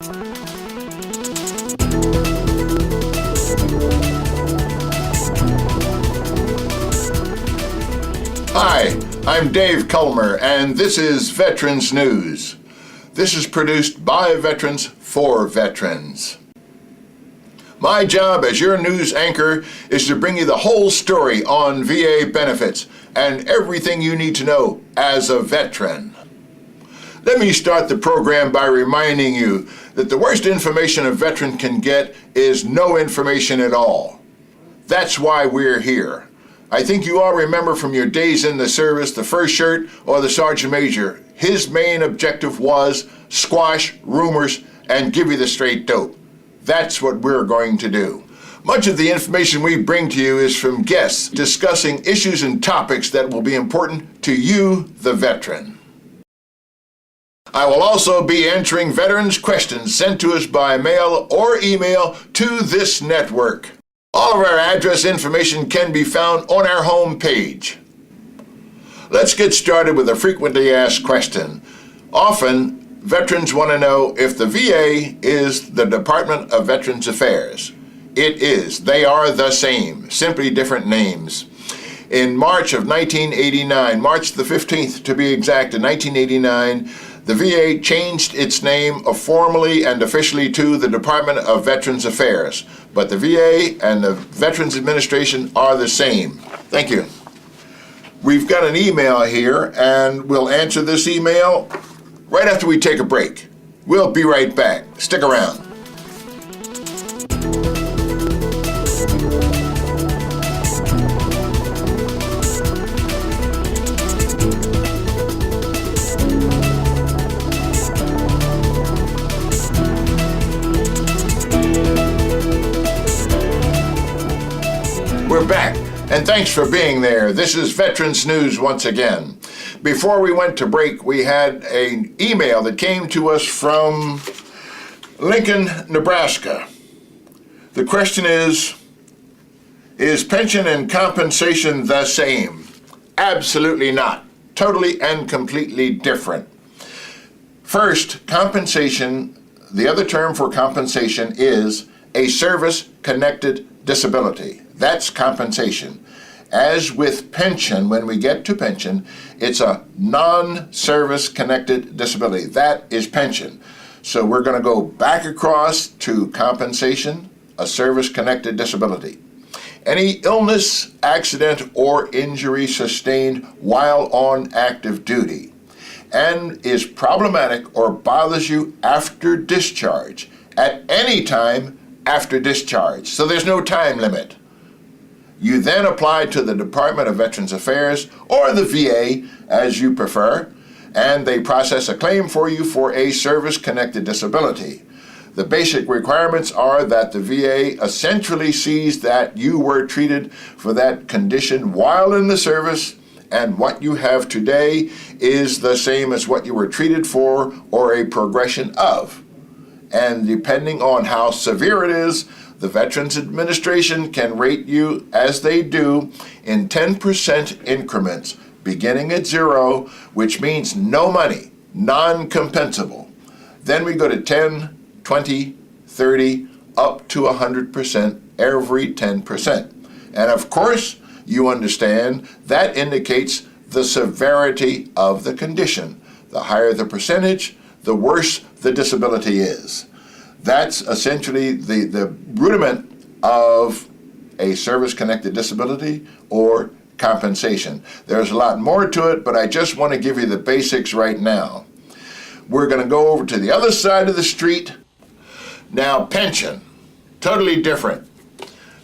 Hi, I'm Dave Culmer, and this is Veterans News. This is produced by veterans for veterans. My job as your news anchor is to bring you the whole story on VA benefits and everything you need to know as a veteran. Let me start the program by reminding you that the worst information a veteran can get is no information at all. That's why we're here. I think you all remember from your days in the service, the first shirt or the sergeant major, his main objective was squash rumors and give you the straight dope. That's what we're going to do. Much of the information we bring to you is from guests discussing issues and topics that will be important to you, the veteran. I will also be answering veterans' questions sent to us by mail or email to this network. All of our address information can be found on our home page. Let's get started with a frequently asked question. Often, veterans want to know if the VA is the Department of Veterans Affairs. It is. They are the same, simply different names. In March of 1989, March the 15th to be exact, in 1989, the VA changed its name formally and officially to the Department of Veterans Affairs. But the VA and the Veterans Administration are the same. Thank you. We've got an email here, and we'll answer this email right after we take a break. We'll be right back. Stick around. We're back, and thanks for being there. This is Veterans News once again. Before we went to break, we had an email that came to us from Lincoln, Nebraska. The question is pension and compensation the same? Absolutely not. Totally and completely different. First, compensation, the other term for compensation is a service-connected disability. That's compensation. As with pension, when we get to pension, it's a non-service connected disability. That is pension. So we're going to go back across to compensation, a service-connected disability. Any illness, accident, or injury sustained while on active duty and is problematic or bothers you after discharge, at any time after discharge. So there's no time limit. You then apply to the Department of Veterans Affairs or the VA, as you prefer, and they process a claim for you for a service-connected disability. The basic requirements are that the VA essentially sees that you were treated for that condition while in the service, and what you have today is the same as what you were treated for or a progression of. And depending on how severe it is, the Veterans Administration can rate you, as they do, in 10% increments, beginning at 0, which means no money, non-compensable. Then we go to 10, 20, 30, up to 100% every 10%. And of course, you understand that indicates the severity of the condition. The higher the percentage, the worse the disability is. That's essentially the rudiment of a service-connected disability or compensation. There's a lot more to it, but I just want to give you the basics right now. We're going to go over to the other side of the street. Now, pension, totally different.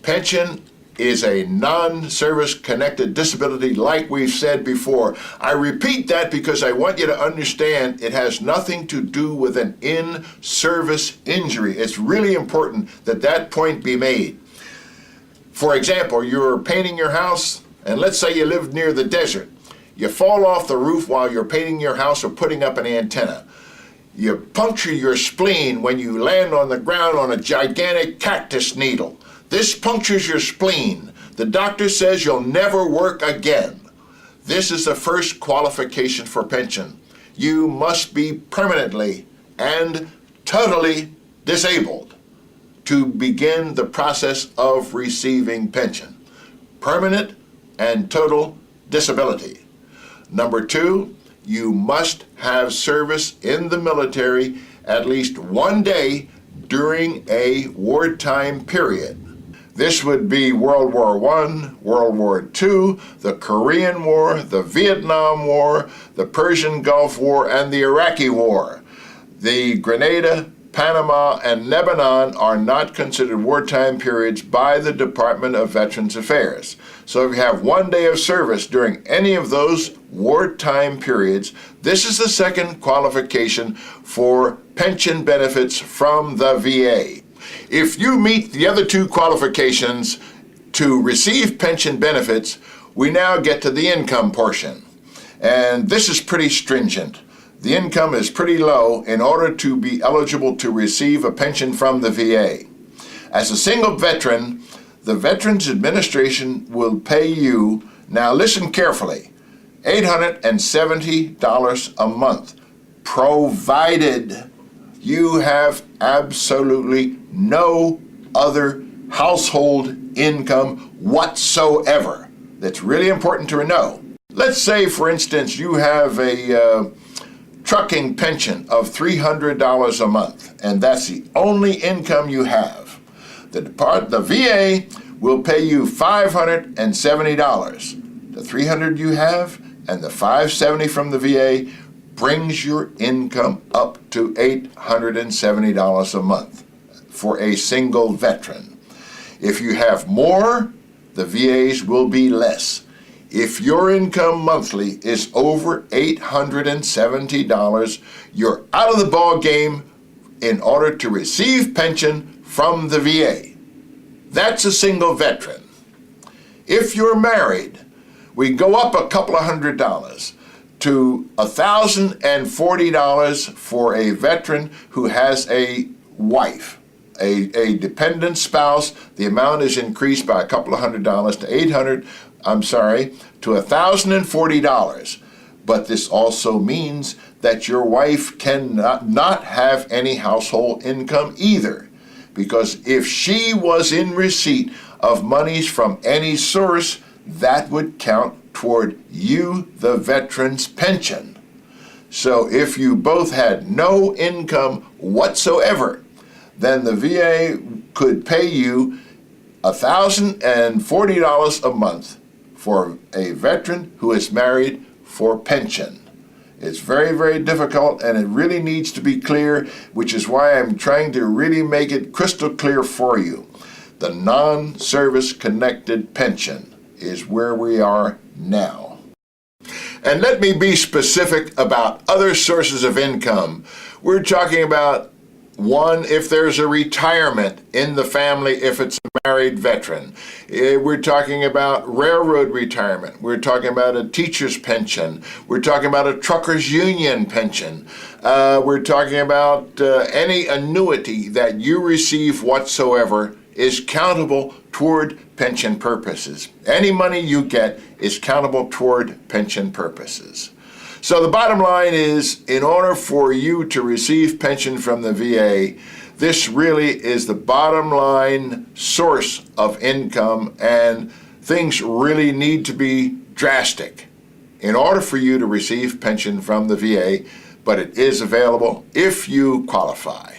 Pension is a non-service connected disability, like we've said before. I repeat that because I want you to understand it has nothing to do with an in-service injury. It's really important that that point be made. For example, you're painting your house, and let's say you live near the desert. You fall off the roof while you're painting your house or putting up an antenna. You puncture your spleen when you land on the ground on a gigantic cactus needle. This punctures your spleen. The doctor says you'll never work again. This is the first qualification for pension. You must be permanently and totally disabled to begin the process of receiving pension. Permanent and total disability. Number 2, you must have service in the military at least 1 day during a wartime period. This would be World War I, World War II, the Korean War, the Vietnam War, the Persian Gulf War, and the Iraqi War. The Grenada, Panama, and Lebanon are not considered wartime periods by the Department of Veterans Affairs. So if you have 1 day of service during any of those wartime periods, this is the second qualification for pension benefits from the VA. If you meet the other 2 qualifications to receive pension benefits, we now get to the income portion. And this is pretty stringent. The income is pretty low in order to be eligible to receive a pension from the VA. As a single veteran, the Veterans Administration will pay you, now listen carefully, $870 a month, provided you have absolutely no other household income whatsoever. That's really important to know. Let's say, for instance, you have a trucking pension of $300 a month, and that's the only income you have. The VA will pay you $570. The $300 you have and the $570 from the VA brings your income up to $870 a month for a single veteran. If you have more, the VA's will be less. If your income monthly is over $870, you're out of the ball game in order to receive pension from the VA. That's a single veteran. If you're married, we go up a couple of $100 to $1,040 for a veteran who has a wife, a dependent spouse. The amount is increased by a couple of $100 to $1,040. But this also means that your wife cannot not have any household income either, because if she was in receipt of monies from any source, that would count toward you, the veteran's pension. So if you both had no income whatsoever, then the VA could pay you $1,040 a month for a veteran who is married for pension. It's very, very difficult, and it really needs to be clear, which is why I'm trying to really make it crystal clear for you. The non-service connected pension is where we are now. And let me be specific about other sources of income. We're talking about, one, if there's a retirement in the family, if it's a married veteran. We're talking about railroad retirement. We're talking about a teacher's pension. We're talking about a truckers' union pension. We're talking about any annuity that you receive whatsoever is countable toward pension purposes. Any money you get is countable toward pension purposes. So the bottom line is, in order for you to receive pension from the VA, this really is the bottom line source of income, and things really need to be drastic in order for you to receive pension from the VA, but it is available if you qualify.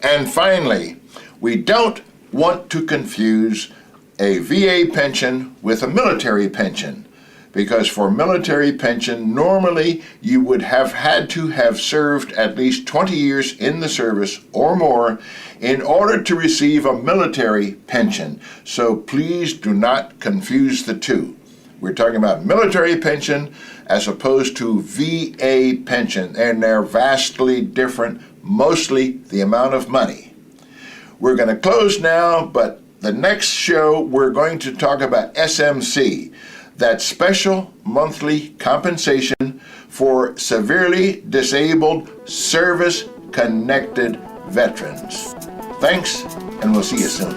And finally, we don't want to confuse a VA pension with a military pension, because for military pension, normally you would have had to have served at least 20 years in the service or more in order to receive a military pension. So please do not confuse the two. We're talking about military pension as opposed to VA pension, and they're vastly different, mostly the amount of money. We're going to close now, but the next show we're going to talk about SMC, that special monthly compensation for severely disabled service-connected veterans. Thanks, and we'll see you soon.